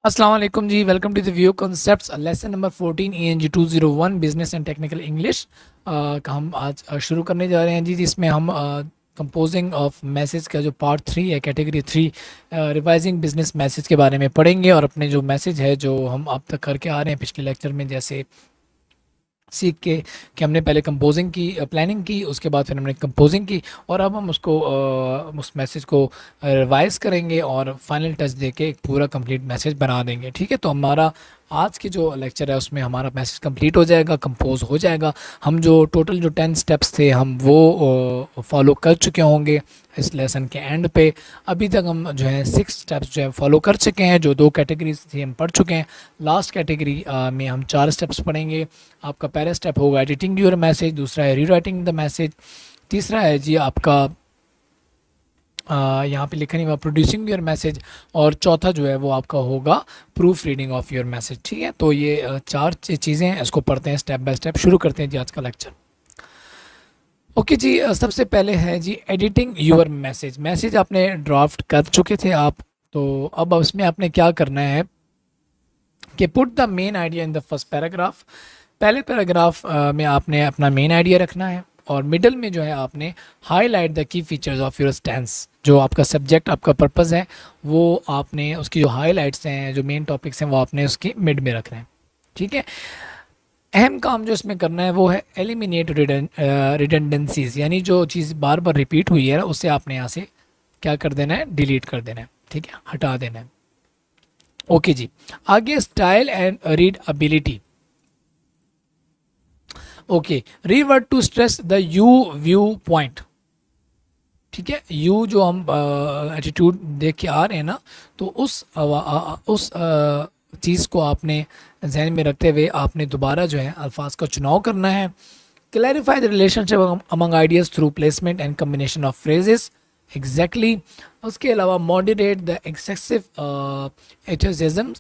अस्सलाम वालेकुम जी। Welcome to the view concepts lesson number 14 ENG 201 business and technical English का हम आज शुरू करने जा रहे हैं जी, जिसमें हम कंपोजिंग ऑफ मैसेज का जो पार्ट 3 है, कैटेगरी 3 रिवाइजिंग बिजनेस मैसेज के बारे में पढ़ेंगे। और अपने जो मैसेज है जो हम अब तक करके आ रहे हैं पिछले लेक्चर में, जैसे सीख के कि हमने पहले कंपोजिंग की, प्लानिंग की, उसके बाद फिर हमने कंपोजिंग की, और अब हम उसको उस मैसेज को रिवाइज करेंगे और फाइनल टच देके एक पूरा कंप्लीट मैसेज बना देंगे। ठीक है, तो हमारा आज की जो लेक्चर है उसमें हमारा मैसेज कंप्लीट हो जाएगा, कंपोज हो जाएगा। हम जो टोटल जो 10 स्टेप्स थे हम वो फॉलो कर चुके होंगे इस लेसन के एंड पे। अभी तक हम जो है 6 स्टेप्स जो है फॉलो कर चुके हैं। जो 2 कैटेगरीज थी हम पढ़ चुके हैं। लास्ट कैटेगरी में हम 4 स्टेप्स पढ़ेंगे। आपका पहला स्टेप होगा एडिटिंग योर मैसेज, दूसरा है रीराइटिंग द मैसेज, तीसरा है जी आपका यहाँ पे लिखा नहीं हुआ प्रोड्यूसिंग योर मैसेज, और चौथा जो है वो आपका होगा proof reading of your message. ठीक है, तो ये 4 चीज़ें हैं, इसको पढ़ते हैं स्टेप बाय स्टेप। शुरू करते हैं जी आज का लेक्चर। ओके जी, सबसे पहले है जी एडिटिंग योर मैसेज। मैसेज आपने ड्राफ्ट कर चुके थे आप, तो अब उसमें आपने क्या करना है कि put the main idea in the first paragraph. पहले पैराग्राफ में आपने अपना मेन आइडिया रखना है, और मिडल में जो है आपने highlight the key features of your stance. जो आपका सब्जेक्ट, आपका पर्पज़ है, वो आपने उसकी जो हाईलाइट्स हैं, जो मेन टॉपिक्स हैं, वो आपने उसके मिड में रखना है। ठीक है, अहम काम जो इसमें करना है वो है एलिमिनेट रिडंडेंसीज, यानी जो चीज़ बार बार रिपीट हुई है ना, उससे आपने यहाँ से क्या कर देना है, डिलीट कर देना है। ठीक है, हटा देना है। ओके जी, आगे style and readability. Okay, revert to stress the you viewpoint. ठीक है, यू जो हम एटीट्यूड देख के आ रहे हैं ना, तो उस चीज़ को आपने जहन में रखते हुए आपने दोबारा जो है अल्फाज का चुनाव करना है। Clarify the relationship among ideas through placement and combination of phrases. Exactly. उसके अलावा मॉडरेट द एक्सेसिव एथोसिज्म,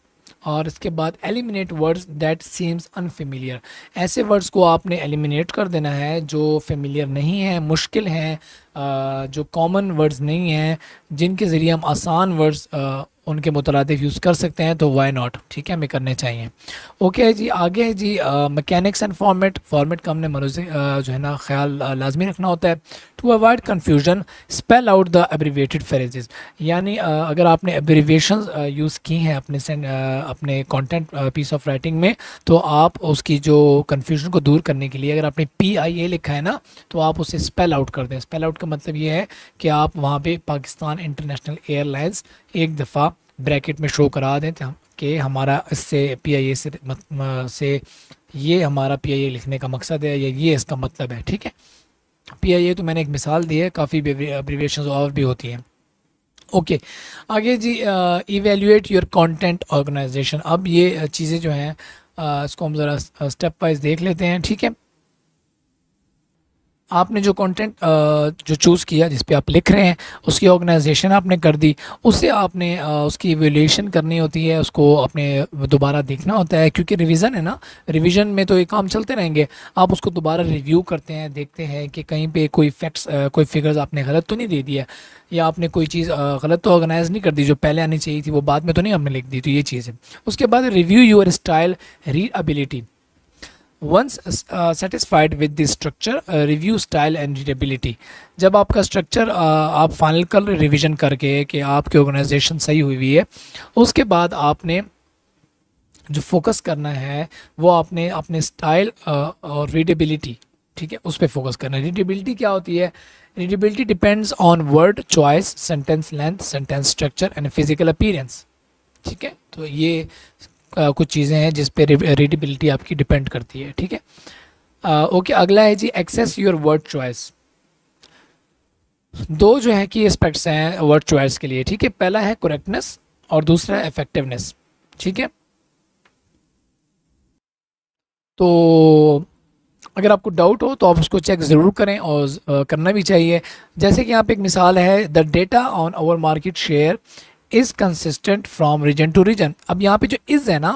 और इसके बाद eliminate words that seems unfamiliar. ऐसे वर्ड्स को आपने एलिमिनेट कर देना है जो फेमिलियर नहीं है, मुश्किल हैं, जो कॉमन वर्ड्स नहीं हैं, जिनके ज़रिए हम आसान वर्ड्स उनके मुतरादिफ यूज़ कर सकते हैं, तो वाई नॉट। ठीक है, हमें करने चाहिए। ओके जी, आगे है जी मैकेनिक्स एंड फॉर्मेट। फॉर्मेट का हमने जो है ना ख्याल लाजमी रखना होता है। To avoid confusion spell out the abbreviated phrases, यानी अगर आपने एब्रीवेशन यूज़ की हैं अपने कंटेंट पीस ऑफ राइटिंग में, तो आप उसकी जो कन्फ्यूजन को दूर करने के लिए अगर आपने PIA लिखा है ना, तो आप उसे स्पेल आउट कर दें। स्पेल आउट का मतलब ये है कि आप वहाँ पे पाकिस्तान इंटरनेशनल एयरलाइंस एक दफ़ा ब्रैकेट में शो करा दें कि हमारा इससे PIA से ये हमारा PIA लिखने का मकसद है, या ये इसका मतलब है। ठीक है, PIA तो मैंने एक मिसाल दी है, काफ़ी एब्रीविएशंस और भी होती हैं। ओके, आगे जी इवेल्युएट योर कंटेंट ऑर्गेनाइजेशन। अब ये चीज़ें जो हैं इसको हम ज़रा स्टेप वाइज देख लेते हैं। ठीक है, आपने जो कंटेंट जो चूज़ किया, जिस पे आप लिख रहे हैं, उसकी ऑर्गेनाइजेशन आपने कर दी। उससे आपने उसकी इवेल्यूएशन करनी होती है, उसको अपने दोबारा देखना होता है, क्योंकि रिवीजन है ना, रिवीजन में तो ये काम चलते रहेंगे। आप उसको दोबारा रिव्यू करते हैं, देखते हैं कि कहीं पे कोई फैक्ट्स, कोई फिगर्स आपने गलत तो नहीं दे दिया, या आपने कोई चीज़ गलत तो ऑर्गेनाइज नहीं कर दी, जो पहले आनी चाहिए थी वो बाद में तो नहीं आपने लिख दी। तो ये चीज़ है। उसके बाद review your style readability. Once satisfied with the structure review style and readability. जब आपका स्ट्रक्चर आप फाइनल कर रिवीजन करके कि आपकी ऑर्गेनाइजेशन सही हुई है, उसके बाद आपने जो फोकस करना है वो आपने अपने स्टाइल और रीडेबिलिटी, ठीक है, उस पर फोकस करना है। रीडेबिलिटी क्या होती है? Readability depends on word choice, sentence length, sentence structure and physical appearance. ठीक है, तो ये कुछ चीज़ें हैं जिस पे रीडेबिलिटी आपकी डिपेंड करती है। ठीक है, ओके, अगला है जी एक्सेस योर वर्ड चॉइस। दो जो है कि एस्पेक्ट्स हैं वर्ड चॉइस के लिए। ठीक है, पहला है करेक्टनेस और दूसरा है इफेक्टिवनेस। ठीक है, तो अगर आपको डाउट हो तो आप उसको चेक ज़रूर करें, और करना भी चाहिए। जैसे कि यहाँ पे एक मिसाल है, the data on our market share is consistent from region to region. अब यहाँ पे जो इज़ है ना,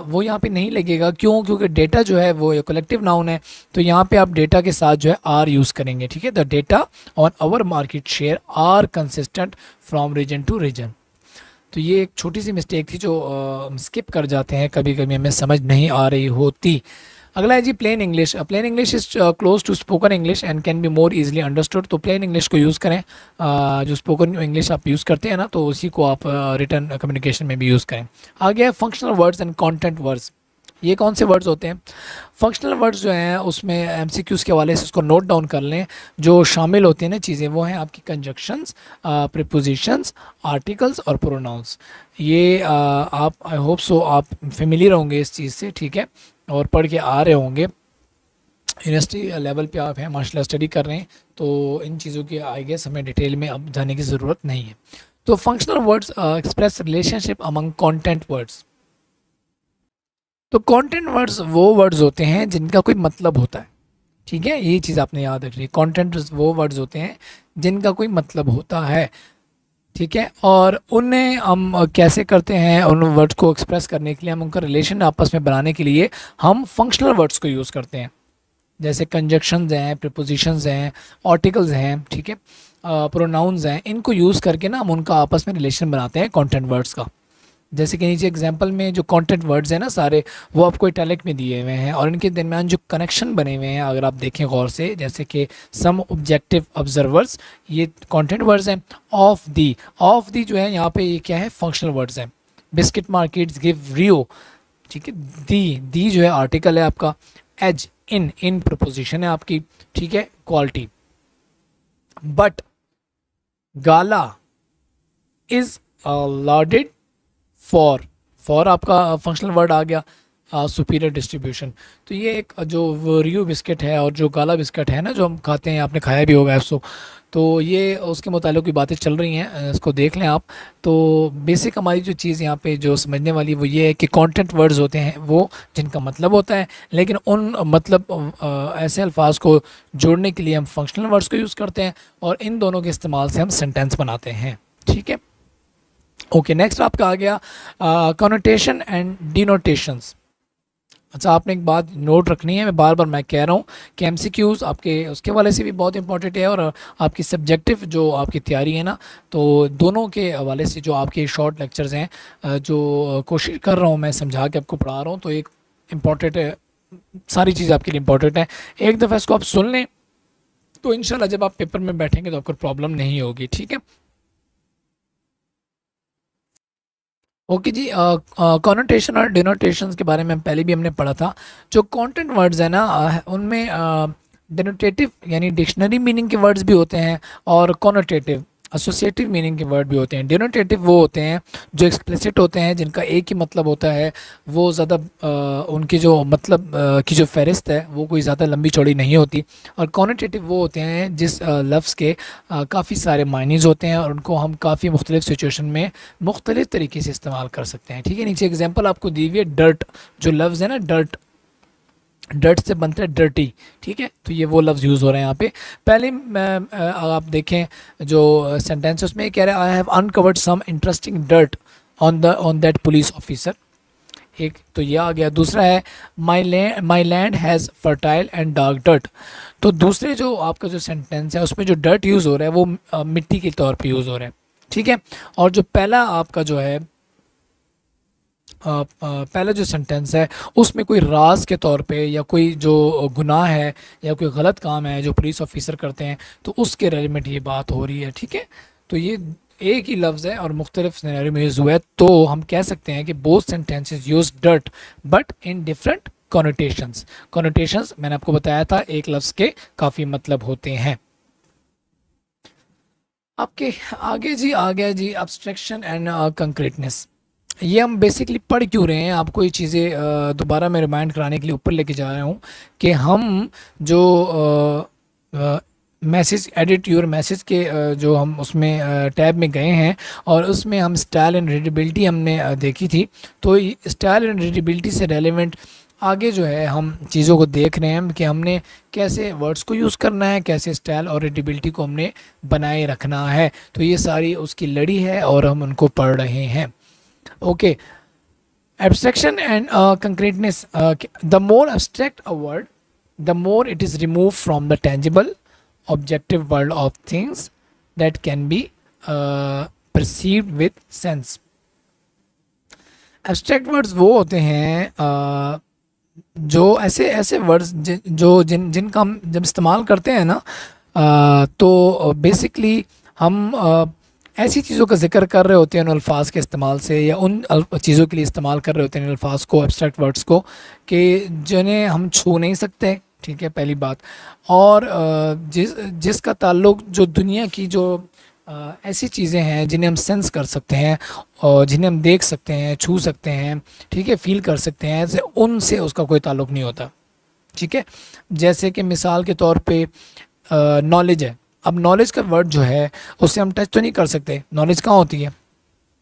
वो यहाँ पे नहीं लगेगा। क्यों? क्योंकि डेटा जो है वो कलेक्टिव नाउन है, तो यहाँ पे आप डेटा के साथ जो है आर यूज़ करेंगे। ठीक है, the data on our market share are consistent from region to region. तो ये एक छोटी सी मिस्टेक थी जो स्किप कर जाते हैं, कभी कभी हमें समझ नहीं आ रही होती। अगला है जी plain English. Plain English is close to spoken English and can be more easily understood. तो प्लेन इंग्लिश को यूज़ करें। जो स्पोकन इंग्लिश आप यूज़ करते हैं ना, तो उसी को आप रिटर्न कम्युनिकेशन में भी यूज़ करें। आगे है functional words and content words. ये कौन से वर्ड्स होते हैं? फंक्शनल वर्ड्स जो हैं उसमें एमसीक्यूज़ के हवाले से उसको नोट डाउन कर लें। जो शामिल होती हैं ना चीज़ें, वो हैं आपकी कंजक्शंस, प्रीपोजिशंस, आर्टिकल्स और प्रोनाउंस। ये आप आई होप सो आप फेमिलियर होंगे इस चीज़ से, ठीक है, और पढ़ के आ रहे होंगे। यूनिवर्सिटी लेवल पे आप हैं, माशाल्लाह स्टडी कर रहे हैं, तो इन चीज़ों की आई गेस हमें डिटेल में अब जाने की ज़रूरत नहीं है। तो functional words express relationship among content words. तो कंटेंट वर्ड्स वो वर्ड्स होते हैं जिनका कोई मतलब होता है, ठीक है, ये चीज़ आपने याद रखनी है। कंटेंट वो वर्ड्स होते हैं जिनका कोई मतलब होता है, ठीक है, और उन्हें हम कैसे करते हैं, उन वर्ड्स को एक्सप्रेस करने के लिए, हम उनका रिलेशन आपस में बनाने के लिए हम फंक्शनल वर्ड्स को यूज़ करते हैं। जैसे कंजक्शंस हैं, प्रीपोजिशंस हैं, आर्टिकल्स हैं, ठीक है, प्रोनाउंस हैं, इनको यूज़ करके ना हम उनका आपस में रिलेशन बनाते हैं कंटेंट वर्ड्स का। जैसे कि नीचे एग्जांपल में जो कंटेंट वर्ड्स हैं ना सारे, वो आपको इटैलिक में दिए हुए हैं और इनके दरमियान जो कनेक्शन बने हुए हैं अगर आप देखें गौर से, जैसे कि सम ऑब्जेक्टिव ऑब्जर्वर्स, ये कंटेंट वर्ड्स हैं। ऑफ दी जो है यहाँ पे, ये क्या है? फंक्शनल वर्ड्स हैं। बिस्किट मार्केट्स गिव रियो, ठीक है, दी जो है आर्टिकल है आपका। एज, इन प्रपोजिशन है आपकी, ठीक है, quality. But, gala is loaded for आपका फंक्शनल वर्ड आ गया। Superior distribution. तो ये एक जो रियो बिस्किट है और जो गाला बिस्किट है ना जो हम खाते हैं, आपने खाया भी होगा ऐसो, तो ये उसके मुताल्लिक़ की बातें चल रही हैं, इसको देख लें आप। तो बेसिक हमारी जो चीज़ यहाँ पे जो समझने वाली वो ये है कि कंटेंट वर्ड्स होते हैं वो जिनका मतलब होता है, लेकिन उन मतलब ऐसे अल्फाज को जोड़ने के लिए हम फंक्शनल वर्ड्स को यूज़ करते हैं और इन दोनों के इस्तेमाल से हम सेंटेंस बनाते हैं, ठीक है। ओके, नेक्स्ट आपका आ गया कॉनोटेशन एंड डिनोटेशंस। अच्छा, आपने एक बात नोट रखनी है, मैं बार बार मैं कह रहा हूँ कि एमसीक्यूज़ आपके उसके वाले से भी बहुत इंपॉर्टेंट है और आपकी सब्जेक्टिव जो आपकी तैयारी है ना, तो दोनों के हवाले से जो आपके शॉर्ट लेक्चर्स हैं, जो कोशिश कर रहा हूँ मैं समझा के आपको पढ़ा रहा हूँ, तो एक इम्पॉर्टेंट है, सारी चीज़ आपके लिए इम्पॉर्टेंट है। एक दफ़ा इसको आप सुन लें तो इंशाल्लाह जब आप पेपर में बैठेंगे तो आपको प्रॉब्लम नहीं होगी, ठीक है। ओके जी, कॉनोटेशन और डिनोटेशंस के बारे में पहले भी हमने पढ़ा था। जो कंटेंट वर्ड्स है ना, उनमें डिनोटेटिव यानी डिक्शनरी मीनिंग के वर्ड्स भी होते हैं और कॉनोटेटिव एसोसिएटिव मीनिंग के वर्ड भी होते हैं। डिनोटेटिव वो होते हैं जो एक्सप्लिसिट होते हैं, जिनका एक ही मतलब होता है, वो ज़्यादा उनकी जो मतलब की जो फहरिस्त है वो कोई ज़्यादा लंबी चौड़ी नहीं होती। और कॉनोटेटिव वो होते हैं जिस लफ्ज़ के काफ़ी सारे मायनीज़ होते हैं और उनको हम काफ़ी मुख्तलिफ़ सिचुएशन में मुख्तलिफ़ तरीके से इस्तेमाल कर सकते हैं, ठीक है। नीचे एग्जाम्पल आपको दी हुई है, डर्ट जो लफ्ज़ है ना, डर्ट से बनता है डर्टी, ठीक है, तो ये वो लफ्ज़ यूज़ हो रहे हैं यहाँ पे। पहले आप देखें जो सेंटेंस है उसमें कह रहा है, I have uncovered some interesting dirt on that police officer, एक तो ये आ गया। दूसरा है my land has fertile and dark dirt. तो दूसरे जो आपका जो सेंटेंस है उसमें जो डर्ट यूज़ हो रहा है वो मिट्टी के तौर पे यूज़ हो रहा है, ठीक है। और जो पहला आपका जो है पहला जो सेंटेंस है उसमें कोई राज के तौर पे या कोई जो गुनाह है या कोई गलत काम है जो पुलिस ऑफिसर करते हैं, तो उसके रेलिवेंट ये बात हो रही है, ठीक है। तो ये एक ही लफ्ज़ है और मुख्तलिफ सिनेरियो में यूज़ हुआ है, तो हम कह सकते हैं कि both sentences use dirt but in different connotations मैंने आपको बताया था, एक लफ्ज़ के काफ़ी मतलब होते हैं। आपके आगे जी आ गया जी एब्स्ट्रैक्शन एंड कंक्रीटनेस। ये हम बेसिकली पढ़ क्यों रहे हैं, आपको ये चीज़ें दोबारा मैं रिमाइंड कराने के लिए ऊपर लेके जा रहा हूँ कि हम जो मैसेज एडिट योर मैसेज के जो हम उसमें टैब में गए हैं और उसमें हम स्टाइल एंड रीडेबिलिटी हमने देखी थी। तो स्टाइल एंड रीडेबिलिटी से रेलेवेंट आगे जो है हम चीज़ों को देख रहे हैं कि हमने कैसे वर्ड्स को यूज़ करना है, कैसे स्टाइल और रीडेबिलिटी को हमने बनाए रखना है। तो ये सारी उसकी लड़ी है और हम उनको पढ़ रहे हैं। Okay, abstraction and concreteness. The more abstract a word, the more it is removed from the tangible, objective world of things that can be perceived with sense. Abstract words वो होते हैं जो ऐसे ऐसे वर्ड्स जो जिनका हम जब इस्तेमाल करते हैं ना, तो बेसिकली हम ऐसी चीज़ों का जिक्र कर रहे होते हैं उन अल्फाज के इस्तेमाल से, या उन चीज़ों के लिए इस्तेमाल कर रहे होते हैं इन अल्फाज को, एब्स्ट्रैक्ट वर्ड्स को, कि जिन्हें हम छू नहीं सकते। ठीक है, पहली बात। और जिसका ताल्लुक जो दुनिया की जो ऐसी चीज़ें हैं जिन्हें हम सेंस कर सकते हैं और जिन्हें हम देख सकते हैं, छू सकते हैं, ठीक है, फील कर सकते हैं, ऐसे उनसे उसका कोई ताल्लुक नहीं होता। ठीक है, जैसे कि मिसाल के तौर पे नॉलेज है। अब नॉलेज का वर्ड जो है उससे हम टच तो नहीं कर सकते, नॉलेज कहाँ होती है।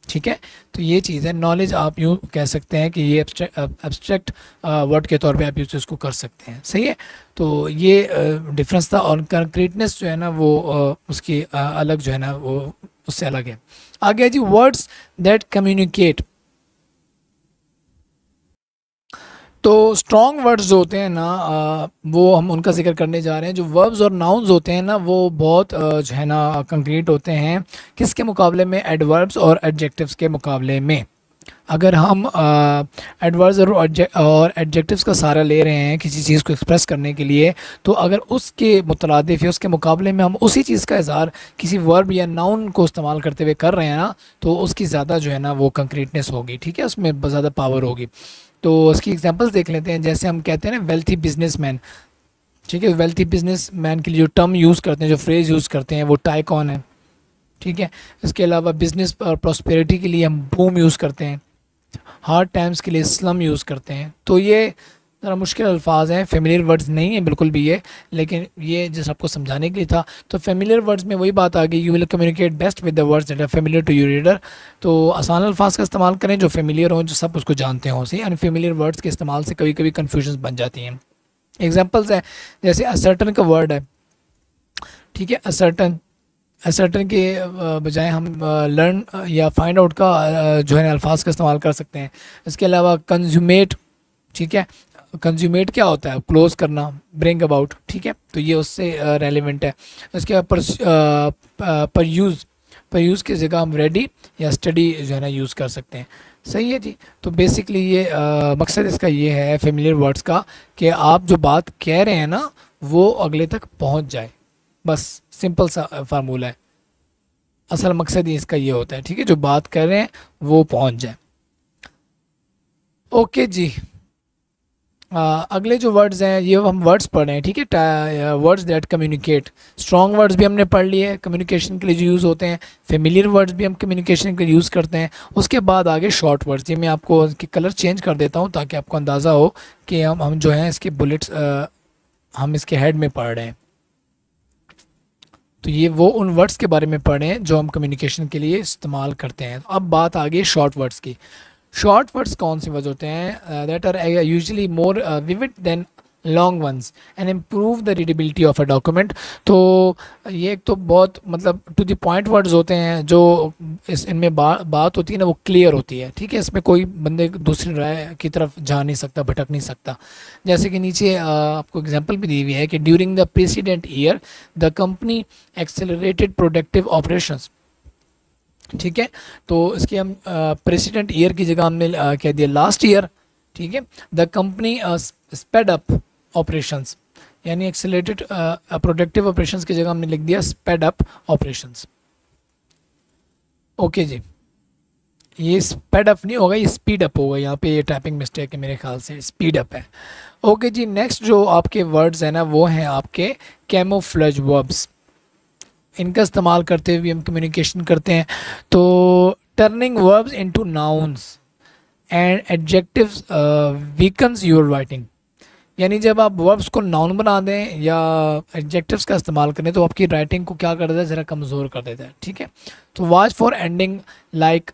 ठीक है, तो ये चीज़ है नॉलेज, आप यूँ कह सकते हैं कि ये एब्स्ट्रैक्ट वर्ड के तौर पे आप यूज़ इसको कर सकते हैं। सही है, तो ये डिफरेंस था। और कंक्रीटनेस जो है ना वो उसकी अलग जो है ना वो उससे अलग है। आगे जी, वर्ड्स दैट कम्युनिकेट। तो स्ट्रॉन्ग वर्ड्स जो होते हैं ना वो हम उनका जिक्र करने जा रहे हैं। जो वर्ब्स और नाउन्स होते हैं ना वो बहुत जो है ना कंक्रीट होते हैं, किसके मुकाबले में, एडवर्ब्स और एडजेक्टिव्स के मुकाबले में। अगर हम एडवर्ब्स और एडजेक्टिव्स का सहारा ले रहे हैं किसी चीज़ को एक्सप्रेस करने के लिए, तो अगर उसके मुतरादिफ या उसके मुकाबले में हम उसी चीज़ का इज़हार किसी वर्ब या नाउन को इस्तेमाल करते हुए कर रहे हैं ना, तो उसकी ज़्यादा जो है ना वो कंक्रीटनेस होगी। ठीक है, उसमें ज़्यादा पावर होगी। तो उसकी एग्जांपल्स देख लेते हैं। जैसे हम कहते हैं ना वेल्थी बिजनेसमैन। ठीक है, वेल्थी बिजनेसमैन के लिए जो टर्म यूज़ करते हैं, जो फ्रेज़ यूज़ करते हैं, वो टाइकॉन है। ठीक है, इसके अलावा बिजनेस और प्रॉस्पेरिटी के लिए हम बूम यूज़ करते हैं, हार्ड टाइम्स के लिए स्लम यूज़ करते हैं। तो ये ज़रा मुश्किल अल्फाज हैं, फेमिलियर वर्ड्स नहीं है बिल्कुल भी ये, लेकिन ये जैसे आपको समझाने के लिए था। तो फेमिलियर वर्ड्स में वही बात आ गई, you will communicate best with the words that are familiar to your reader. तो आसान अल्फाज का इस्तेमाल करें जो फेमिलियर हों, जो सब उसको जानते हों। सही, अनफेमिलियर वर्ड्स के इस्तेमाल से कभी कभी कन्फ्यूजन बन जाती हैं। एग्जाम्पल्स हैं, जैसे असर्टन का वर्ड है। ठीक है, असर्टन, असर्टन के बजाय हम लर्न या फाइंड आउट का जो है अल्फाज का इस्तेमाल कर सकते हैं। इसके अलावा कंज्यूमेट। ठीक है, कंज्यूमेट क्या होता है, क्लोज करना, ब्रिंग अबाउट। ठीक है, तो ये उससे रेलिवेंट है। इसके बाद पर यूज़ की जगह हम रेडी या स्टडी जो है ना यूज़ कर सकते हैं। सही है जी। तो बेसिकली ये मकसद इसका ये है फेमिलियर वर्ड्स का, कि आप जो बात कह रहे हैं ना वो अगले तक पहुंच जाए। बस सिंपल सा फार्मूला है, असल मकसद ही इसका ये होता है। ठीक है, जो बात कर रहे हैं वो पहुंच जाए। ओके जी, अगले जो वर्ड्स हैं ये हम वर्ड्स पढ़ रहे हैं। ठीक है, words that communicate. Strong words भी हमने पढ़ लिए कम्युनिकेशन के लिए जो यूज़ होते हैं, फेमिलियर वर्ड्स भी हम कम्युनिकेशन के लिए यूज़ करते हैं। उसके बाद आगे शॉर्ट वर्ड्स, ये मैं आपको इसकी कलर चेंज कर देता हूँ ताकि आपको अंदाज़ा हो कि हम जो हैं इसके बुलेट्स हम इसके हेड में पढ़ रहे हैं। तो ये वो उन वर्ड्स के बारे में पढ़ रहे हैं जो हम कम्युनिकेशन के लिए इस्तेमाल करते हैं। अब बात आ गई शॉर्ट वर्ड्स की। शॉर्ट वर्ड्स कौन से वर्ड्स होते हैं, that are usually more vivid than long ones and improve the readability of a document. तो ये एक तो बहुत मतलब टू द पॉइंट वर्ड्स होते हैं जो इनमें बात होती है ना वो क्लियर होती है। ठीक है, इसमें कोई बंदे दूसरी राय की तरफ जा नहीं सकता, भटक नहीं सकता। जैसे कि नीचे आपको एग्जांपल भी दी हुई है कि during the president year the company accelerated productive operations. ठीक है, तो इसके हम प्रेसिडेंट ईयर की जगह हमने कह दिया लास्ट ईयर। ठीक है, the company sped up operations, यानी एक्सेलरेटेड प्रोडक्टिव ऑपरेशंस की जगह हमने लिख दिया स्पेड अप ऑपरेशंस। ओके जी, ये स्पेड अप नहीं होगा, ये स्पीड अप होगा। यहाँ पे ये टाइपिंग मिस्टेक है, मेरे ख्याल से स्पीड अप है। ओके जी, नेक्स्ट जो आपके वर्ड्स हैं ना वो हैं आपके कैमोफ्लेज वर्ब्स। इनका इस्तेमाल करते हुए हम कम्युनिकेशन करते हैं। तो turning verbs into nouns and adjectives weakens your writing, यानी जब आप वर्ब्स को नाउन बना दें या एडजेक्टिव्स का इस्तेमाल करें तो आपकी राइटिंग को क्या कर देता है, ज़रा कमज़ोर कर देता है। ठीक है, तो watch for ending like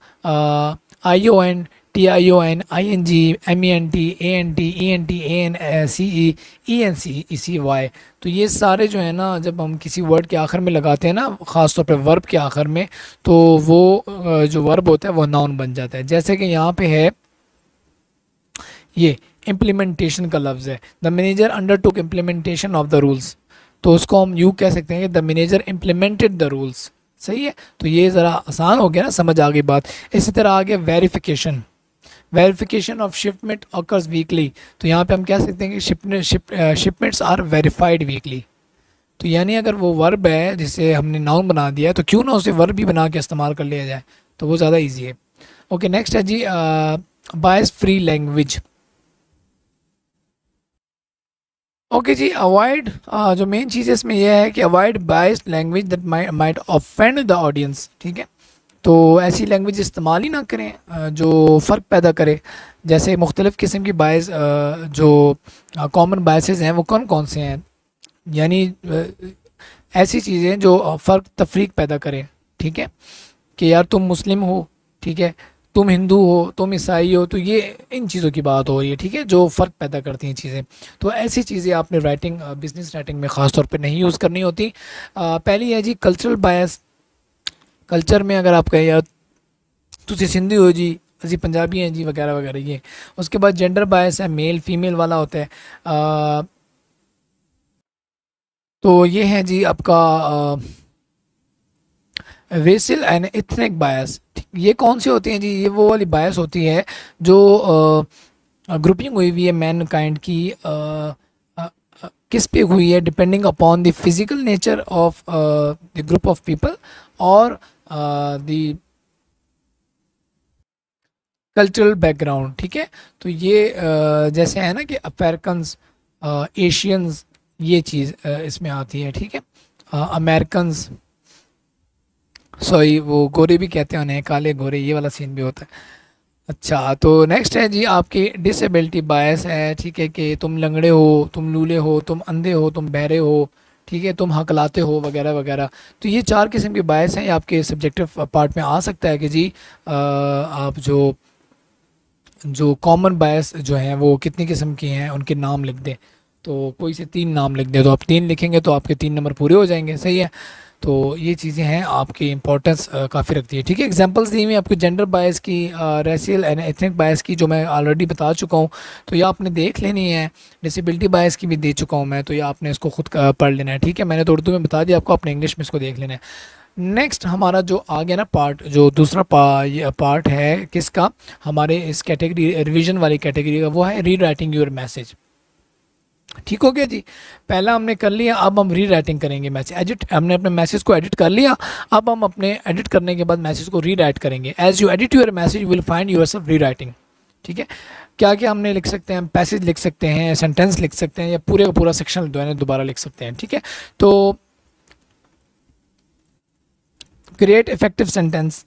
ION, TION, ING, MENT, ANT, ENT, ANCE, ENC, ECY। तो ये सारे जो है ना जब हम किसी वर्ड के आखिर में लगाते हैं ना, ख़ास तौर पे वर्ब के आखिर में, तो वो जो वर्ब होता है वो नाउन बन जाता है। जैसे कि यहाँ पे है ये इम्प्लीमेंटेशन का लफ्ज़ है, the manager undertook implementation of the rules. तो उसको हम यूँ कह सकते हैं कि the manager implemented the rules. सही है, तो ये ज़रा आसान हो गया ना, समझ आ गई बात। इसी तरह आ गया verification. Verification of shipment occurs weekly, तो यहाँ पे हम कह सकते हैं कि शिपमेंट्स आर वेरीफाइड वीकली। तो यानी अगर वो वर्ब है जिसे हमने नाउन बना दिया है तो क्यों ना उसे वर्ब भी बना के इस्तेमाल कर लिया जाए, तो वो ज़्यादा ईजी है। ओके नेक्स्ट है जी बायस फ्री लैंग्वेज। ओके जी, अवॉइड जो मेन चीज़ इसमें यह है कि avoid biased language that might offend the audience. ठीक है, तो ऐसी लैंग्वेज इस्तेमाल ही ना करें जो फ़र्क पैदा करे। जैसे मुख्तलिफ़ किस्म की बायस जो कॉमन बायसेस हैं वो कौन कौन से हैं, यानी ऐसी चीज़ें जो फ़र्क तफरीक पैदा करें। ठीक है, कि यार तुम मुस्लिम हो, ठीक है, तुम हिंदू हो, तुम ईसाई हो, तो ये इन चीज़ों की बात हो रही है। ठीक है, जो फ़र्क पैदा करती हैं चीज़ें, तो ऐसी चीज़ें आपने राइटिंग बिजनेस राइटिंग में ख़ास तौर पे नहीं यूज़ करनी होती। पहली है जी कल्चरल बायस। कल्चर में अगर आप कहें यार तुझे सिंधी हो जी, असी पंजाबी हैं जी, वगैरह वगैरह ये। उसके बाद जेंडर बायस है, मेल फीमेल वाला होता है। तो ये है जी आपका रेसियल एंड इथनिक बायस। ये कौन सी होती हैं जी, ये वो वाली बायस होती है जो ग्रुपिंग हुई हुई है मैन काइंड की किस पे हुई है, depending upon the physical nature of the group of people और द कल्चरल बैकग्राउंड। ठीक है, तो ये जैसे है ना कि अफ्रीकन्स, एशियंस, ये चीज़ इसमें आती है। ठीक है, अमेरिकन्स, सॉरी वो गोरे भी कहते हैं उन्हें, काले गोरे, ये वाला सीन भी होता है। अच्छा, तो नेक्स्ट है जी आपकी डिसेबिलिटी बायस है। ठीक है, कि तुम लंगड़े हो, तुम लूले हो, तुम अंधे हो, तुम बहरे हो, ठीक है, तुम हकलाते हो, वगैरह वगैरह। तो ये चार किस्म के बायस हैं। ये आपके सब्जेक्टिव पार्ट में आ सकता है कि जी आप जो जो कॉमन बायस जो हैं वो कितनी किस्म की हैं उनके नाम लिख दें। तो कोई से 3 नाम लिख दें तो आप 3 लिखेंगे तो आपके 3 नंबर पूरे हो जाएंगे। सही है, तो ये चीज़ें हैं, आपकी इंपॉर्टेंस काफ़ी रखती है। ठीक है, एग्जांपल्स दी हुई आपको जेंडर बायस की, रेसियल एंड एथनिक बायस की, जो मैं ऑलरेडी बता चुका हूँ, तो ये आपने देख लेनी है। डिसेबिलिटी बायस की भी दे चुका हूँ मैं, तो ये आपने इसको खुद पढ़ लेना है। ठीक है, मैंने तो उर्दू में बता दिया आपको, अपने इंग्लिश में इसको देख लेना है। नेक्स्ट हमारा जो आ गया ना पार्ट, जो दूसरा पार्ट है किसका, हमारे इस कैटेगरी रिवीजन वाली कैटेगरी का, वो है री राइटिंग योर मैसेज। ठीक हो गया जी, पहला हमने कर लिया, अब हम री राइटिंग करेंगे मैसेज। एडिट, हमने अपने मैसेज को एडिट कर लिया, अब हम अपने एडिट करने के बाद मैसेज को री राइट करेंगे। As you edit your message you will find yourself rewriting. ठीक है, क्या क्या हमने लिख सकते हैं, पैसेज लिख सकते हैं, सेंटेंस लिख सकते हैं, या पूरे का पूरा सेक्शन जो है दोबारा लिख सकते हैं। ठीक है, तो क्रिएट इफेक्टिव सेंटेंस।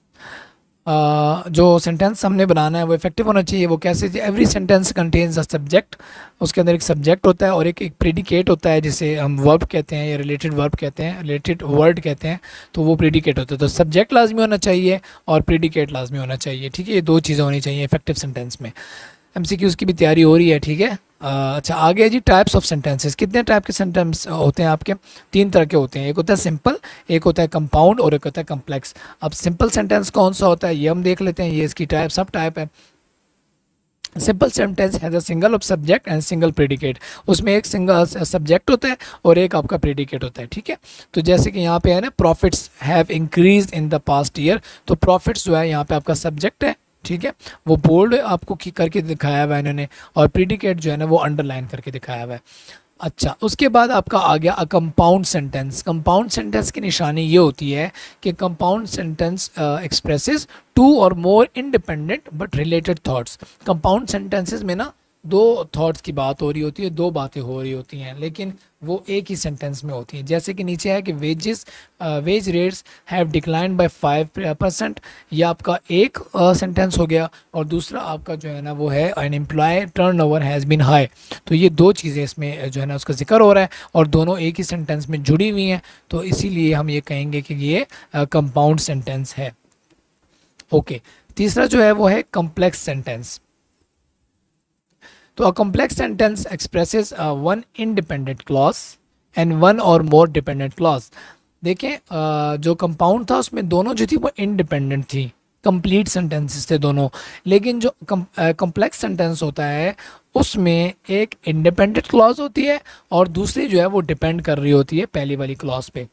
जो सेंटेंस हमने बनाना है वो इफेक्टिव होना चाहिए। वो कैसे, every sentence contains a subject, उसके अंदर एक सब्जेक्ट होता है और एक प्रेडिकेट होता है, जिसे हम वर्ब कहते हैं या रिलेटेड वर्ब कहते हैं, रिलेटेड वर्ड कहते हैं, तो वो प्रेडिकेट होता है। तो सब्जेक्ट लाजमी होना चाहिए और प्रेडिकेट लाजमी होना चाहिए। ठीक है, ये 2 चीज़ें होनी चाहिए इफेक्टिव सेंटेंस में। एमसीक्यूज़ की भी तैयारी हो रही है। ठीक है, अच्छा आगे जी टाइप्स ऑफ सेंटेंसेस। कितने टाइप के सेंटेंस होते हैं आपके, 3 तरह के होते हैं। एक होता है सिंपल, एक होता है कंपाउंड और एक होता है कम्प्लेक्स। अब सिंपल सेंटेंस कौन सा होता है ये हम देख लेते हैं, ये इसकी टाइप सब टाइप है। Simple sentence has a single of subject and single predicate. उसमें एक सिंगल सब्जेक्ट होता है और एक आपका प्रेडिकेट होता है। ठीक है, तो जैसे कि यहाँ पे है ना, profits have increase in the past year, तो प्रॉफिट्स जो है यहाँ पे आपका सब्जेक्ट है। ठीक है, वो बोल्ड आपको करके दिखाया हुआ है इन्होंने, और प्रेडिकेट जो है ना वो अंडरलाइन करके दिखाया हुआ है। अच्छा, उसके बाद आपका आ गया a compound sentence. Compound sentence की निशानी ये होती है कि कंपाउंड सेंटेंस एक्सप्रेसेस 2 और more independent but related thoughts. Compound sentences में ना 2 थॉट्स की बात हो रही होती है, 2 बातें हो रही होती हैं, लेकिन वो एक ही सेंटेंस में होती हैं। जैसे कि नीचे है कि wage rates have decline by 5%, ये आपका एक सेंटेंस हो गया, और दूसरा आपका जो है ना वो है an employee turnover has been high. तो ये 2 चीज़ें इसमें जो है ना उसका जिक्र हो रहा है, और दोनों एक ही सेंटेंस में जुड़ी हुई हैं, तो इसीलिए हम ये कहेंगे कि ये कंपाउंड सेंटेंस है। ओके, तीसरा जो है वो है कम्प्लेक्स सेंटेंस। तो a complex sentence expresses one independent clause and one और मोर डिपेंडेंट क्लॉज। देखें जो कंपाउंड था उसमें दोनों जो थी वो इंडिपेंडेंट थी, कंप्लीट सेंटेंसेस थे दोनों। लेकिन जो कॉम्प्लेक्स सेंटेंस होता है उसमें एक इंडिपेंडेंट क्लॉज होती है और दूसरी जो है वो डिपेंड कर रही होती है पहली वाली क्लॉज पे।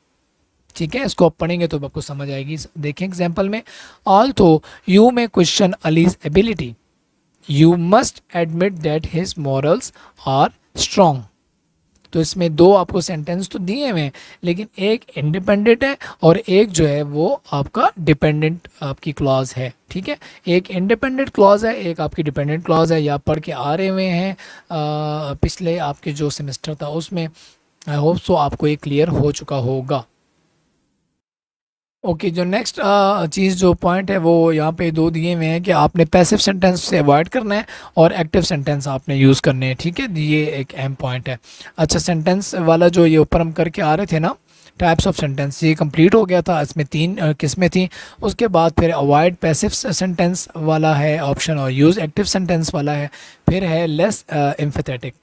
ठीक है, इसको आप पढ़ेंगे तो आपको समझ आएगी। देखें एग्जाम्पल में, although you may question Ali's ability, you must admit that his morals are strong. तो इसमें दो आपको सेंटेंस तो दिए हुए हैं, लेकिन एक इंडिपेंडेंट है और एक जो है वो आपका डिपेंडेंट आपकी क्लॉज है। ठीक है, एक इंडिपेंडेंट क्लॉज है, एक आपकी डिपेंडेंट क्लॉज है। या पढ़ के आ रहे हुए हैं पिछले आपके जो सेमेस्टर था उसमें। आई होप सो आपको ये क्लियर हो चुका होगा। ओके जो नेक्स्ट चीज़ जो पॉइंट है वो यहाँ पे दो दिए हुए हैं कि आपने पैसिव सेंटेंस से अवॉइड करना है और एक्टिव सेंटेंस आपने यूज़ करने हैं। ठीक है, ये एक अहम पॉइंट है। अच्छा, सेंटेंस वाला जो ये ऊपर हम करके आ रहे थे ना, टाइप्स ऑफ सेंटेंस, ये कंप्लीट हो गया था। इसमें तीन किस्में थी। उसके बाद फिर अवॉइड पैसिव सेंटेंस वाला है ऑप्शन और यूज़ एक्टिव सेंटेंस वाला है। फिर है लेस एम्फेथेटिक।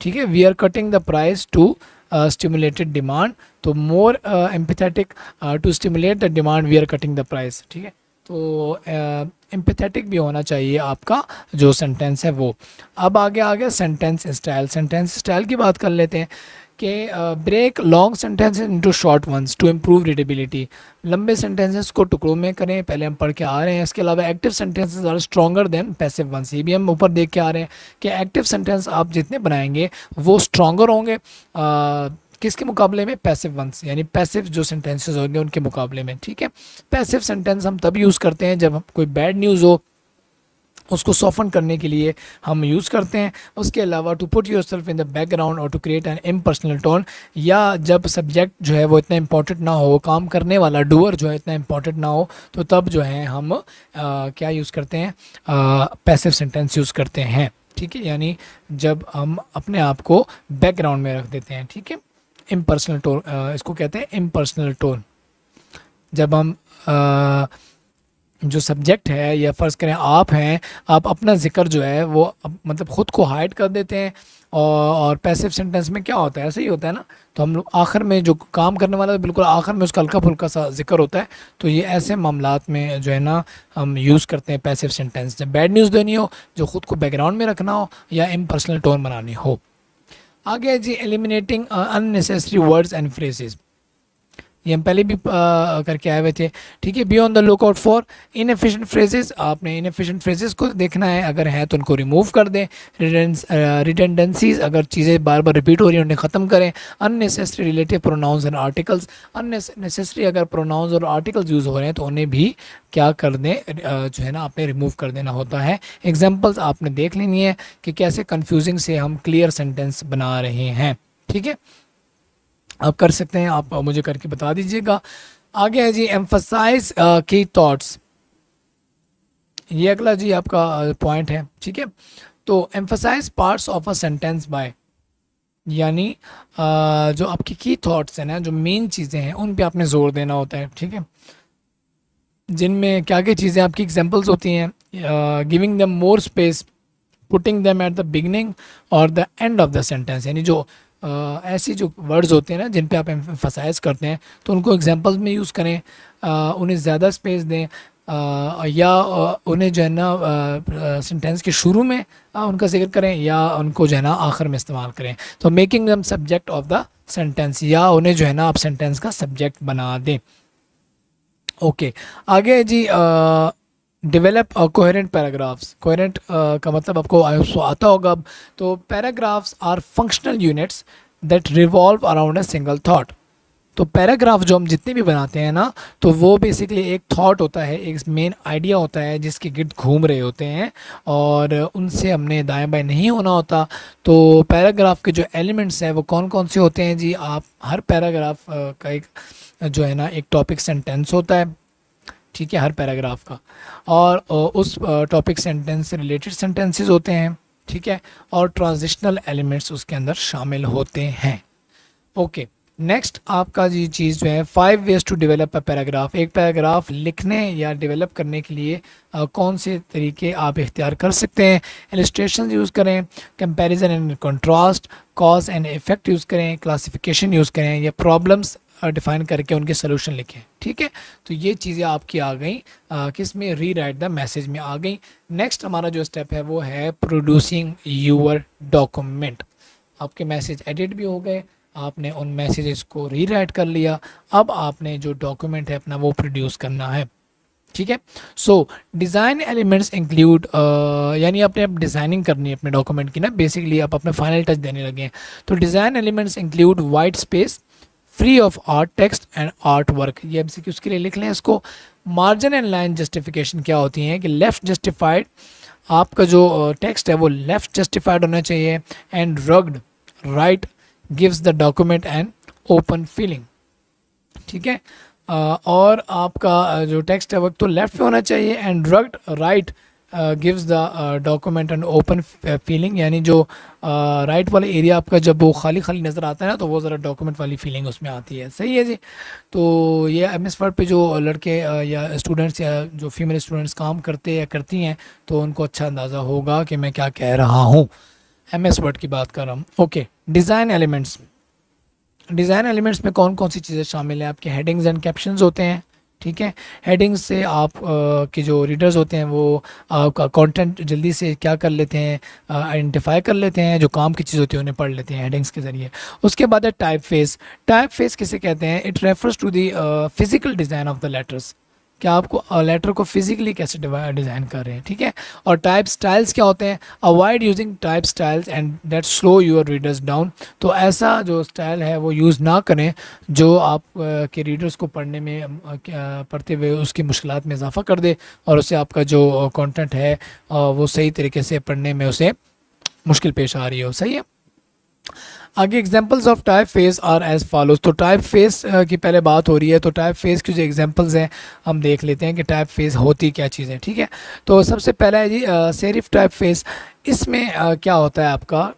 ठीक है, we are cutting the price to stimulated demand. तो more emphatic to stimulate the demand we are cutting the price. ठीक है, तो एम्पैथेटिक भी होना चाहिए आपका जो सेंटेंस है वो। अब आगे आ गया सेंटेंस स्टाइल। सेंटेंस स्टाइल की बात कर लेते हैं कि break long sentences into short ones to improve readability. लंबे सेंटेंसेस को टुकड़ों में करें, पहले हम पढ़ के आ रहे हैं। इसके अलावा active sentences are stronger than passive ones, ये भी हम ऊपर देख के आ रहे हैं कि एक्टिव सेंटेंस आप जितने बनाएंगे वो स्ट्रॉन्गर होंगे किसके मुकाबले में, पैसिव वंस, यानी पैसिव जो सेंटेंसेस होंगे उनके मुकाबले में। ठीक है, पैसिव सेंटेंस हम तब यूज़ करते हैं जब कोई बैड न्यूज़ हो, उसको सॉफ्टन करने के लिए हम यूज़ करते हैं। उसके अलावा to put yourself in the background और to create an impersonal tone, या जब सब्जेक्ट जो है वो इतना इंपॉर्टेंट ना हो, काम करने वाला डूअर जो है इतना इंपॉर्टेंट ना हो, तो तब जो है हम क्या यूज़ करते हैं, पैसिव सेंटेंस यूज़ करते हैं। ठीक है, यानी जब हम अपने आप को बैकग्राउंड में रख देते हैं। ठीक है, इम्पर्सनल टोन, इसको कहते हैं इम्पर्सनल टोन। जब हम जो सब्जेक्ट है, या फ़र्ज़ करें आप हैं, आप अपना जिक्र जो है वो मतलब ख़ुद को हाइड कर देते हैं। और पैसिव सेंटेंस में क्या होता है, ऐसे ही होता है ना। तो हम लोग आखिर में जो काम करने वाला है बिल्कुल आखिर में उसका हल्का फुल्का सा जिक्र होता है। तो ये ऐसे मामलात में जो है ना हम यूज़ करते हैं पैसिव सेंटेंस, जब बैड न्यूज़ देनी हो, जो ख़ुद को बैकग्राउंड में रखना हो, या इम्पर्सनल टोन बनानी हो। आगे है जी eliminating unnecessary words and phrases. ये हम पहले भी करके आए हुए थे। ठीक है, be on the look out for inefficient phrases. आपने इनएफिशिएंट फ्रेजेस को देखना है, अगर है तो उनको रिमूव कर दें। रिडेंडेंसीज, अगर चीज़ें बार बार रिपीट हो रही हैं उन्हें ख़त्म करें। Unnecessary relative pronouns and articles, unnecessary अगर प्रोनाउंस और आर्टिकल्स यूज़ हो रहे हैं तो उन्हें भी क्या कर दें, जो है ना आपने रिमूव कर देना होता है। एग्जाम्पल्स आपने देख लेनी है कि कैसे कन्फ्यूजिंग से हम क्लियर सेंटेंस बना रहे हैं। ठीक है, आप कर सकते हैं, आप मुझे करके बता दीजिएगा। आगे है जी एम्फसाइज की थॉट्स। ये अगला जी आपका पॉइंट है। ठीक है, तो emphasize parts of a sentence by, यानी जो आपकी की थॉट्स हैं ना, जो मेन चीज़ें हैं उन पे आपने जोर देना होता है। ठीक है, जिनमें क्या क्या चीज़ें आपकी एग्जांपल्स होती हैं, giving them more space, putting them at the beginning or the end of the sentence, यानी जो ऐसी जो वर्ड्स होते हैं ना जिन पे आप एम्फसाइज करते हैं तो उनको एग्जांपल्स में यूज़ करें, उन्हें ज़्यादा स्पेस दें, या उन्हें जो है ना सेंटेंस के शुरू में उनका जिक्र करें, या उनको जो है ना आखिर में इस्तेमाल करें। तो making them subject of the sentence, या उन्हें जो है ना आप सेंटेंस का सब्जेक्ट बना दें। ओके, आगे जी डेवलप कोहेरेंट पैराग्राफ्स। कोहेरेंट का मतलब आपको आता होगा अब। तो paragraphs are functional units that revolve around a single thought. तो पैराग्राफ जो हम जितने भी बनाते हैं ना, तो वो बेसिकली एक थॉट होता है, एक मेन आइडिया होता है जिसके गिर्द घूम रहे होते हैं और उनसे हमने दाएं बाएं नहीं होना होता। तो पैराग्राफ के जो एलिमेंट्स हैं वो कौन कौन से होते हैं जी, आप हर पैराग्राफ का एक जो है ना एक टॉपिक सेंटेंस होता है। ठीक है, हर पैराग्राफ का, और उस टॉपिक सेंटेंस से रिलेटेड सेंटेंसेस होते हैं। ठीक है, और ट्रांजिशनल एलिमेंट्स उसके अंदर शामिल होते हैं। ओके, नेक्स्ट आपका जी चीज़ जो है 5 ways to develop a paragraph. एक पैराग्राफ लिखने या डेवलप करने के लिए कौन से तरीके आप इख्तियार कर सकते हैं। इलस्ट्रेशन यूज़ करें, comparison and contrast, cause and effect use करें, क्लासिफिकेशन यूज़ करें, या प्रॉब्लम्स डिफाइन करके उनके सोल्यूशन लिखें। ठीक है, तो ये चीज़ें आपकी आ गई किस में, री राइट द मैसेज में आ गई। नेक्स्ट हमारा जो स्टेप है वो है प्रोड्यूसिंग यूर डॉक्यूमेंट। आपके मैसेज एडिट भी हो गए, आपने उन मैसेजेस को री राइट कर लिया, अब आपने जो डॉक्यूमेंट है अपना वो प्रोड्यूस करना है। ठीक है। सो डिज़ाइन एलिमेंट्स इंक्लूड, यानी आपने अब डिज़ाइनिंग करनी है अपने डॉक्यूमेंट की ना, बेसिकली आप अपने फाइनल टच देने लगे हैं। तो design elements include white space, free of art text and art work. ये एमसीक्यूज के लिए लिख लें इसको। मार्जिन एंड लाइन जस्टिफिकेशन क्या होती हैं कि लेफ़्ट जस्टिफाइड, आपका जो टेक्स्ट है वो लेफ़्ट जस्टिफाइड होना चाहिए, and rugged right gives the document an open feeling. ठीक है। और आपका जो टेक्स्ट है वो तो लेफ्ट पे होना चाहिए, and rugged right gives the document an open feeling, यानी जो राइट वाला एरिया आपका जब वो खाली खाली नज़र आता है ना, तो वो ज़रा डॉक्यूमेंट वाली फीलिंग उसमें आती है। सही है जी। तो ये एमएस वर्ड पे जो लड़के या स्टूडेंट्स या जो फीमेल स्टूडेंट्स काम करते या करती हैं, तो उनको अच्छा अंदाज़ा होगा कि मैं क्या कह रहा हूँ। एमएस वर्ड की बात कर रहा हूँ। Okay, design elements. Design elements में कौन कौन सी चीज़ें शामिल हैं? आपके हेडिंग्स एंड कैप्शंस होते हैं। ठीक है। हेडिंग्स से आप के जो रीडर्स होते हैं वो आपका कंटेंट जल्दी से क्या कर लेते हैं, आइडेंटिफाई कर लेते हैं, जो काम की चीज़ होती है उन्हें पढ़ लेते हैं हेडिंग्स के ज़रिए। उसके बाद है टाइप फेस। टाइप फेस किसे कहते हैं? It refers to the physical design of the letters, कि आपको लेटर को फिजिकली कैसे डिज़ाइन कर रहे हैं। ठीक है। और टाइप स्टाइल्स क्या होते हैं? Avoid using type styles and that slow your readers down. तो ऐसा जो स्टाइल है वो यूज़ ना करें जो आप के रीडर्स को पढ़ने में पढ़ते हुए उसकी मुश्किलात में इजाफा कर दे, और उससे आपका जो कंटेंट है वो सही तरीके से पढ़ने में उसे मुश्किल पेश आ रही हो। सही है। आगे examples of type face are as follows. तो टाइप फेस की पहले बात हो रही है, तो टाइप फेस की जो एग्जांपल्स हैं हम देख लेते हैं कि टाइप फेस होती क्या चीज़ है। ठीक है। तो सबसे पहला है जी सेरिफ टाइप फेस। इसमें क्या होता है आपका,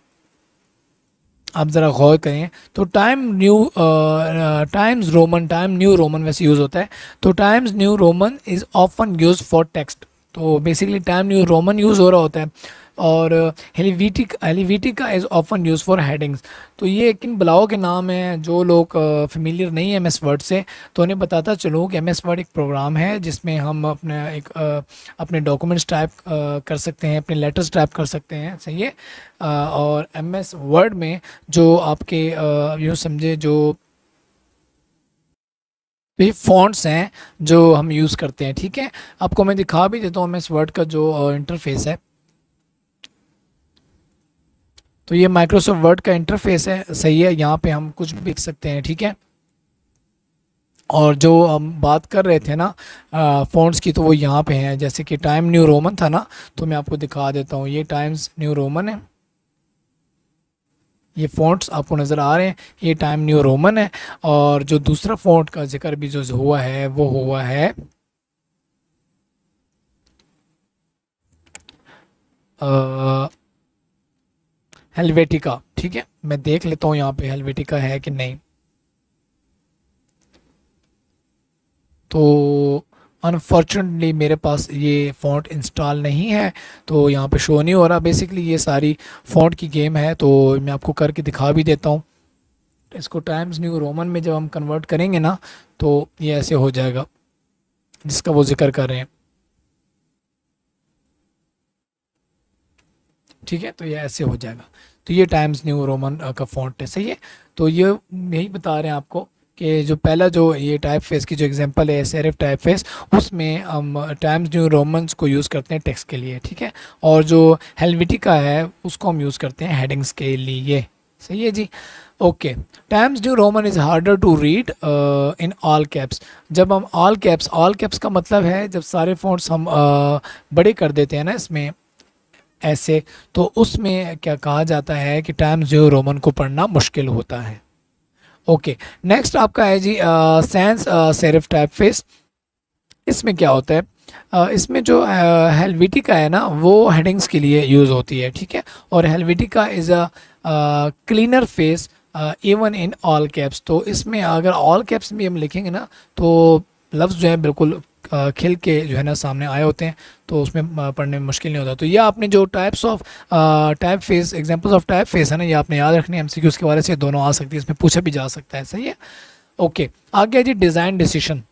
आप ज़रा गौर करें तो Times Roman, Time New Roman वैसे यूज़ होता है। तो Times New Roman is often use for text. तो basically Time New Roman use हो रहा होता है। और Helvetica is often use for headings. तो ये किन बलाओं के नाम हैं? जो लोग फेमिलियर नहीं है एमएस वर्ड से, तो उन्हें बताता चलूँ कि एमएस वर्ड एक प्रोग्राम है जिसमें हम अपने डॉक्यूमेंट्स टाइप कर सकते हैं, अपने लेटर्स टाइप कर सकते हैं। सही है। और एमएस वर्ड में जो आपके यूँ समझे जो ये फ़ॉन्ट्स हैं जो हम यूज़ करते हैं। ठीक है। आपको मैं दिखा भी देता हूँ एमएस वर्ड का जो इंटरफेस है। तो ये माइक्रोसॉफ्ट वर्ड का इंटरफेस है। सही है। यहाँ पे हम कुछ भी लिख सकते हैं। ठीक है। और जो हम बात कर रहे थे ना फ़ॉन्ट्स की, तो वो यहाँ पे हैं। जैसे कि टाइम न्यू रोमन था ना, तो मैं आपको दिखा देता हूँ। ये टाइम्स न्यू रोमन है, ये फ़ॉन्ट्स आपको नज़र आ रहे हैं, ये टाइम न्यू रोमन है। और जो दूसरा फ़ॉन्ट का जिक्र भी जो हुआ है वो हुआ है हेलवेटिका। ठीक है। मैं देख लेता हूँ यहाँ पे हेलवेटिका है कि नहीं। तो अनफॉर्चुनेटली मेरे पास ये फ़ॉन्ट इंस्टॉल नहीं है, तो यहाँ पे शो नहीं हो रहा। बेसिकली ये सारी फ़ॉन्ट की गेम है, तो मैं आपको करके दिखा भी देता हूँ। इसको टाइम्स न्यू रोमन में जब हम कन्वर्ट करेंगे ना, तो ये ऐसे हो जाएगा जिसका वो जिक्र कर रहे हैं। ठीक है। तो ये ऐसे हो जाएगा। तो ये टाइम्स न्यू रोमन का फ़ॉन्ट है। सही है। तो ये यही बता रहे हैं आपको कि जो पहला जो ये टाइप फेस की जो एग्जांपल है सेरिफ टाइप फेस, उसमें हम टाइम्स न्यू रोमन्स को यूज़ करते हैं टेक्स्ट के लिए। ठीक है। और जो हेलवेटिका है उसको हम यूज़ करते हैं हेडिंग्स के लिए। सही है जी। Okay. Times New Roman is harder to read in all caps. जब हम ऑल कैप्स का मतलब है जब सारे फ़ॉन्ट्स हम बड़े कर देते हैं ना इसमें ऐसे, तो उसमें क्या कहा जाता है कि टाइम्स न्यू रोमन को पढ़ना मुश्किल होता है। ओके। नेक्स्ट आपका है जी सैंस सेरिफ टाइप फेस। इसमें क्या होता है? इसमें जो हेलवेटिका है ना वो हेडिंग्स के लिए यूज़ होती है। ठीक है। और Helvetica is a cleaner face even in all caps. तो इसमें अगर ऑल कैप्स में हम लिखेंगे ना, तो लफ्ज़ जो है बिल्कुल खिल के जो है ना सामने आए होते हैं, तो उसमें पढ़ने में मुश्किल नहीं होता। तो ये आपने जो types of type face, examples of type face है ना, ये आपने याद रखने। एमसीक्यूज़ के बारे से दोनों आ सकती है, इसमें पूछा भी जा सकता है। सही है। ओके। आगे जी डिज़ाइन डिसीशन।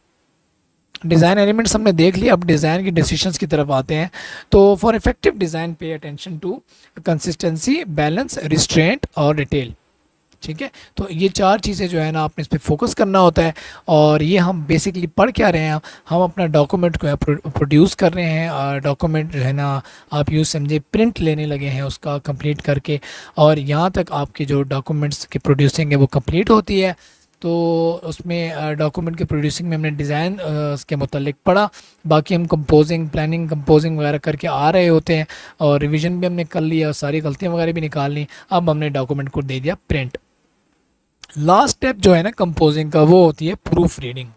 डिज़ाइन एलिमेंट्स हमने देख लिया, अब डिज़ाइन की डिसीशंस की तरफ आते हैं। तो for effective design pay attention to consistency, balance, restraint और डिटेल। ठीक है। तो ये 4 चीज़ें जो है ना आपने इस पर फोकस करना होता है। और ये हम बेसिकली पढ़ क्या रहे हैं, हम अपना डॉक्यूमेंट को प्रोड्यूस कर रहे हैं। डॉक्यूमेंट जो है ना आप यूँ समझे प्रिंट लेने लगे हैं उसका कंप्लीट करके, और यहाँ तक आपके जो डॉक्यूमेंट्स की प्रोड्यूसिंग है वो कंप्लीट होती है। तो उसमें डॉक्यूमेंट के प्रोड्यूसिंग में हमने डिज़ाइन के मुतालिक पढ़ा, बाकी हम कंपोजिंग प्लानिंग कंपोजिंग वगैरह करके आ रहे होते हैं, और रिवीजन भी हमने कर लिया, सारी गलतियाँ वगैरह भी निकाल ली। अब हमने डॉक्यूमेंट को दे दिया प्रिंट। लास्ट स्टेप जो है ना कंपोजिंग का वो होती है प्रूफ रीडिंग।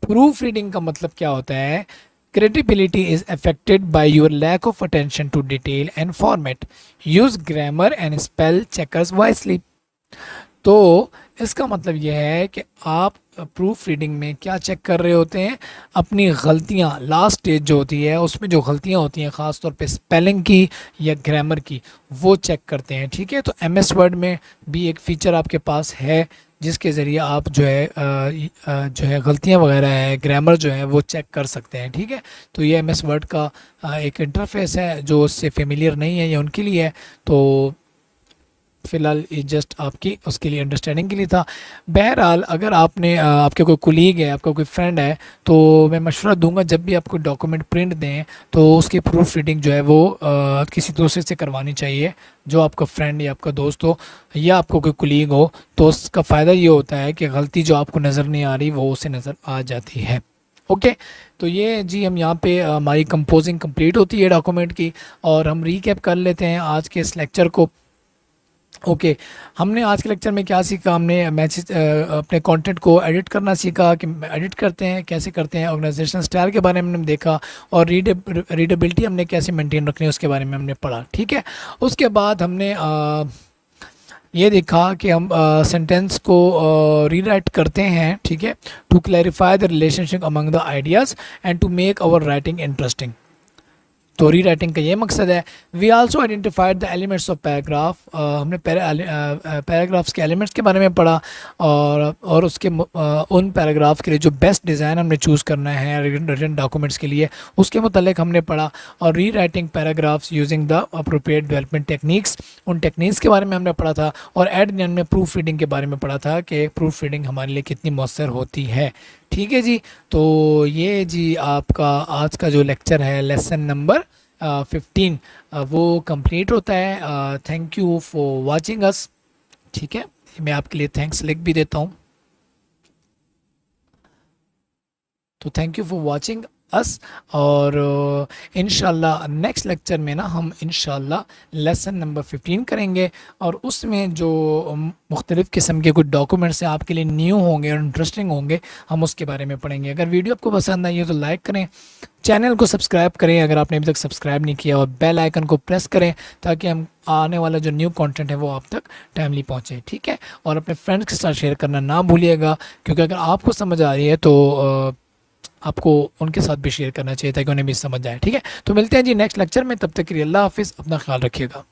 प्रूफ रीडिंग का मतलब क्या होता है, credibility is affected by your lack of attention to detail and format, use grammar and spell checkers wisely. तो इसका मतलब यह है कि आप प्रूफ रीडिंग में क्या चेक कर रहे होते हैं, अपनी गलतियां, लास्ट स्टेज जो होती है उसमें जो गलतियां होती हैं ख़ास तौर पे स्पेलिंग की या ग्रामर की, वो चेक करते हैं। ठीक है। तो एमएस वर्ड में भी एक फ़ीचर आपके पास है जिसके ज़रिए आप जो है गलतियां वगैरह है, ग्रामर जो है वो चेक कर सकते हैं। ठीक है। तो ये एमएस वर्ड का एक इंटरफेस है, जो उससे फेमिलियर नहीं है ये उनके लिए है। तो फ़िलहाल ये जस्ट आपकी उसके लिए अंडरस्टैंडिंग के लिए था। बहरहाल अगर आपने आपके कोई कुलीग है, आपका कोई फ्रेंड है, तो मैं मशवरा दूंगा जब भी आपको डॉक्यूमेंट प्रिंट दें तो उसकी प्रूफ रीडिंग जो है वो किसी दूसरे से करवानी चाहिए, जो आपका फ्रेंड या आपका दोस्त हो या आपको कोई कुलीग हो। तो उसका फ़ायदा ये होता है कि गलती जो आपको नज़र नहीं आ रही वो उसे नज़र आ जाती है। ओके। तो ये जी हम यहाँ पे हमारी कंपोजिंग कंप्लीट होती है डॉक्यूमेंट की, और हम रीकैप कर लेते हैं आज के इस लेक्चर को। ओके। हमने आज के लेक्चर में क्या सीखा, हमने मैसेज अपने कंटेंट को एडिट करना सीखा कि एडिट करते हैं कैसे करते हैं, ऑर्गेनाइजेशन स्टाइल के बारे में हमने देखा, और रीडेबिलिटी हमने कैसे मेंटेन रखनी है उसके बारे में हमने पढ़ा। ठीक है। उसके बाद हमने ये देखा कि हम सेंटेंस को रीराइट करते हैं। ठीक है। To clarify the relationship among the ideas and to make our writing interesting. तो री राइटिंग का ये मकसद है। We also identified the elements of paragraph. हमने पैराग्राफ्स के एलिमेंट्स के बारे में पढ़ा, और उसके उन पैराग्राफ के लिए जो बेस्ट डिज़ाइन हमने चूज़ करना है रिटन डॉक्यूमेंट्स के लिए उसके मुतालिक हमने पढ़ा। और री writing paragraphs using the appropriate development techniques, उन टेक्निक्स के बारे में हमने पढ़ा था। और एट द एंड में प्रूफ रीडिंग के बारे में पढ़ा था कि प्रूफ रीडिंग हमारे लिए कितनी मौसर होती है। ठीक है जी। तो ये जी आपका आज का जो लेक्चर है लेसन नंबर 15 वो कंप्लीट होता है। Thank you for watching us. ठीक है। मैं आपके लिए थैंक्स लिख भी देता हूँ। तो thank you for watching us, और इंशाल्लाह नेक्स्ट लेक्चर में ना हम इंशाल्लाह लेसन नंबर 15 करेंगे, और उसमें जो मुख्तलिफ़ किस्म के कुछ डॉक्यूमेंट्स हैं आपके लिए न्यू होंगे और इंटरेस्टिंग होंगे, हम उसके बारे में पढ़ेंगे। अगर वीडियो आपको पसंद आई है तो लाइक करें, चैनल को सब्सक्राइब करें अगर आपने अभी तक सब्सक्राइब नहीं किया, और बेल आइकन को प्रेस करें ताकि हम आने वाला जो न्यू कंटेंट है वो आप तक टाइमली पहुंचे। ठीक है। और अपने फ्रेंड्स के साथ शेयर करना ना भूलिएगा, क्योंकि अगर आपको समझ आ रही है तो आपको उनके साथ भी शेयर करना चाहिए ताकि उन्हें भी समझ आए। ठीक है। तो मिलते हैं जी नेक्स्ट लेक्चर में, तब तक के लिए अल्लाह हाफिज़, अपना ख्याल रखिएगा।